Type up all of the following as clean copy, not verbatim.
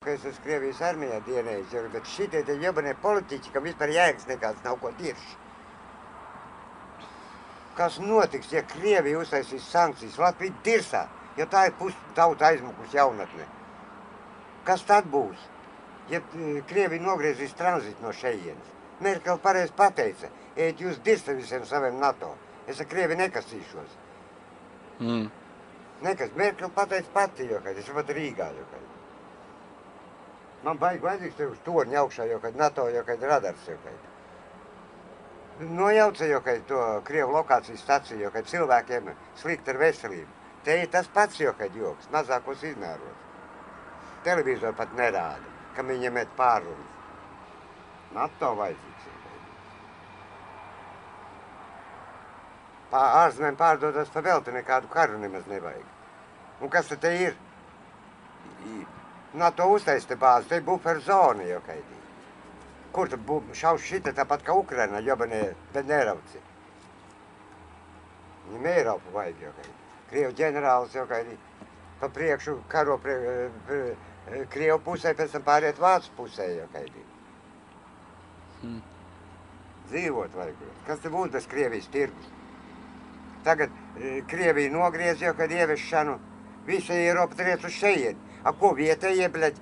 Es esmu Krievijas armijā dienējis, bet šitie te jebanie politiķi, kam vispār jēgas nekāds nav ko dirši. Kas notiks, ja Krievija uztaisīs sankcijas? Latvija dirsā, jo tā ir tauta aizmukus jaunatne. Kas tad būs, ja Krievija nogriezīs tranzitu no šejienes? Merkel pareizi pateica, ejiet jūs dirsta visiem saviem NATO. Es ar Krieviju nekasīšos. Merkel pateica pati, jo, kad es pat Rīgā, jo, kad. Man baigi vajadzīgs tev uz torņa augšā, jo, kad NATO, jo, kad radars, jo, kad. Nojauca, jo, kad to Krievu lokācijas staciju, jo, kad cilvēkiem slikti ar veselību. Te ir tas pats, jo, kad joks, mazākos izmēros. Televizoru pat nerāda, kam viņiem iet pārunas. NATO vajadzīgs, jo, kad. Ārzemēm pārdodas pa velti, nekādu karu nemaz nevajag. Un kas te ir? NATO uztais te bāzi, te ir buferu zona, jo, kad. Kur tu šaus šita tāpat kā Ukrainā, jobanie Benēravci? Viņam Eiropu vajag, jo, kad. Krievu ģenerālis, jo, kad. Pa priekšu karo Krievu pusē, pēc tam pāriet Vācu pusē, jo, kad. Dzīvot vajag. Kas te būs bez Krievijas tirgus? Tagad Krievija nogriez, jo, kad ieviešanu visa Eiropa triec uz šejieni. A ko vietējie, bļaļ,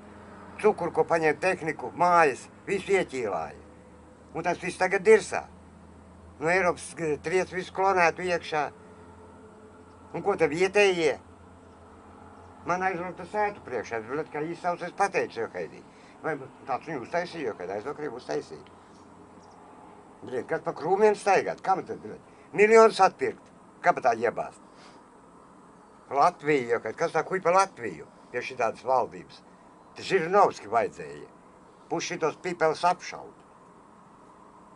cukuru, ko paņem tehniku, mājas, visu ieķīlāja. Un tas viss tagad dirsā. No Eiropas triec visu klonētu iekšā. Un ko te vietējie? Man aizrauta sētu priekšā, bļaļ, kā īsauc es pateicu, jo, kaidī. Vai tāds viņu uztaisīja, jo, kad aizvakarī uztaisīja. Bļaļ, kas pa krūmiem staigāt? Kam tad, bļaļ? Miljonus atpirkt. Kā pa tā iebāst? Latviju, jo, kad kas tā kuj pa Latviju? Pie šitādas valdības. Te Žirinovski vajadzēja. Puš šitos pipels apšaut.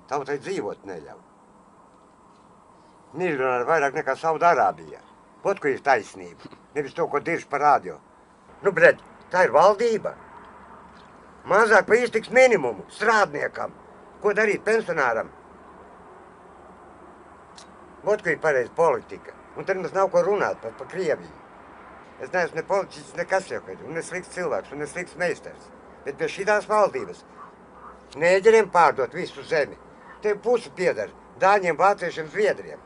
Tautai dzīvot neļauj. Miljonāri vairāk nekā Saudarābijā. Ot, ko ir taisnība. Nevis to, ko dirž pa radio. Nu, bļaļ, tā ir valdība. Mazāk pa iztiks minimumu strādniekam. Ko darīt pensionāram? Ot, ko ir pareiz politika. Un tad mums nav ko runāt pa Krieviju. Es neesmu ne politiķis, nekas jau, un ne slikts cilvēks, un ne slikts meistars. Bet pie šitās valdības nēģeriem pārdot visu zemi. Te pusi piedara Dāņiem, Vāciešiem, Zviedriem.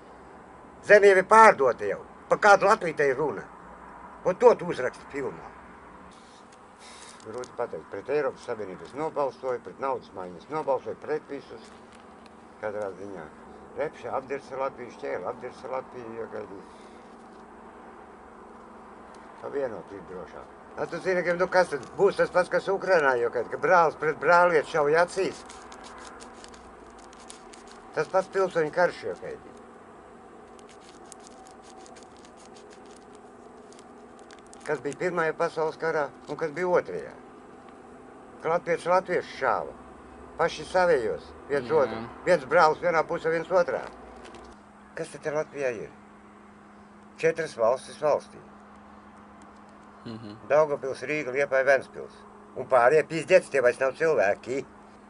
Zemi jau ir pārdota jau. Pa kādu Latviju te ir runa. Un to tu uzraksti filmā. Grūti pateikt, pret Eiropas Savienības nobalstoju, pret naudas maiņas nobalstoju, pret visus. Katrā ziņā. Repša apdirsa Latviju, šķēla apdirsa Latviju, jo gaidīt. Pa vienot ir drošāk. Tu zini, ka kas tad būs tas pats, kas Ukrainā, jo, ka brālis pret brāli iet šauja acīs. Tas pats pilsoņu karš, jo, kaidī. Kas bija Pirmajā pasaules karā un kas bija Otrajā. Ka latvieši šāva. Paši savējos, viens otru. Viens brālis vienā pusē, viens otrā. Kas tad Latvijā ir? 4 valstis valstī. Daugavpils, Rīga, Liepāja, Ventspils. Un pārējie pīzdēts, tie vairs nav cilvēki.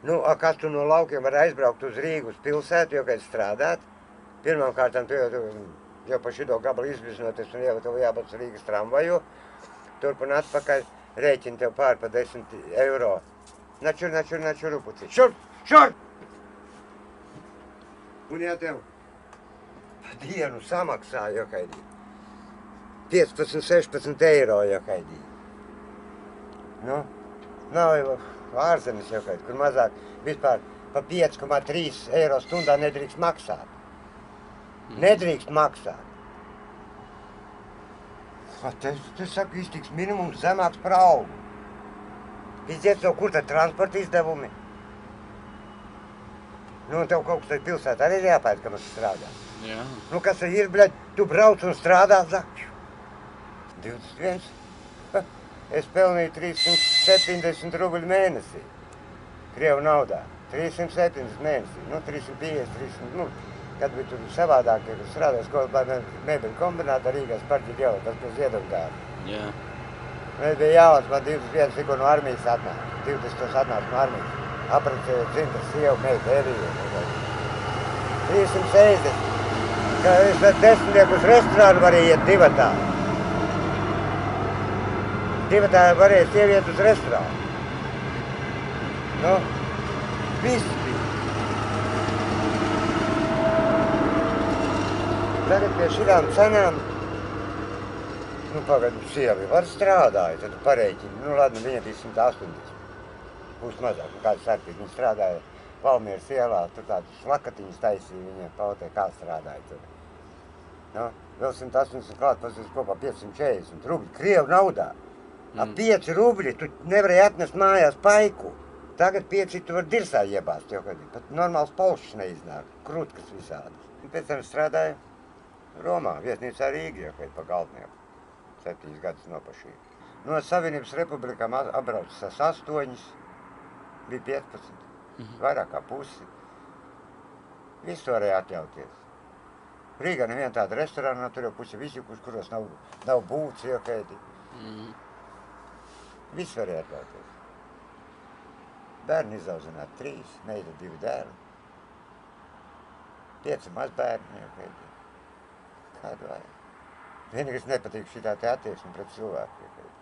Nu, kas tu no laukiem var aizbraukt uz Rīgu, uz pilsētu, jo, kad strādāt? Pirmām kārtām tu jau pa šito gabalu izbiznoties un jau tev jābūt Rīgas tramvaju. Turp un atpakaļ rēķini tev pār pa 10 eiro. Načur, upuci. Šur! Un ja tev pa dienu samaksā, jo, kaidī. 15, 16 eiro, jo, kaidī. Nu, nav jau ārzemes, jo, kaidī, kur mazāk vispār pa 5,3 eiro stundā nedrīkst maksāt. Nedrīkst maksāt. Te saka, iztiks minimums zemāks par algu. Izdiet tev, kur tad transporta izdevumi? Nu, un tev kaut kas tad pilsētā arī ir jāpēc, ka mums strādā. Jā. Nu, kas ir, bļaļ, tu brauc un strādā, zakšu. 21. Es pelnīju 370 rubļu mēnesī. Krievu naudā. 370 mēnesī. Nu, 350, 300, nu, kad bija tur savādāk, kad strādāju skolā mēbeļu kombinātā Rīgās parķi dievu, tas bija Ziedokdāri. Jā. Mēs bija jālāc, man 21 tikko no armijas atnāca. 20 atnāca no armijas. Aprecēja dzimtas sievu, meitu, eriju. 360. Ka es ar 10 uz restorānu varēju iet divatā. Divatā varēja sieviet uz restorānu. Nu, viss bija. Tagad pie šitām cenām, nu, pagad, sievi var strādāja, tad tu pareiķini, nu, labi, viņa bija 180. Būs mazāk, nu, kāds starpīgi. Viņa strādāja Valmieras ielā, tur tādas lakatiņas taisīja viņiem pautē, kā strādāja tur. Nu, vēl 180 klāt, pasīs kopā 540 rubļi, Krievu naudā. Ap 5 rubļi tu nevarēji atnest mājās paiku. Tagad 5 tu vari dirsā iebāzt, jo pat normāls polšs neiznāk, krutkas visādas. Un pēc tam strādāja Romā, viesnīcā Rīgā, jo pa galvnieku. 7 gadus nopašīja. No Savienības republikām atbraucis 8, bija 15, vairāk kā pusi. Visu varēja atļauties. Rīgā neviena tāda restorāna, tur jau pusi visi, kuros nav būts, iekaidi. Visu varēja atļauties. Bērni izaudzināti 3, meita 2 dēli. 5 mazbērni, iekaidi. Kādu vajag. Vienīgais nepatīk šitā te attieksme pret cilvēku, iekaidi.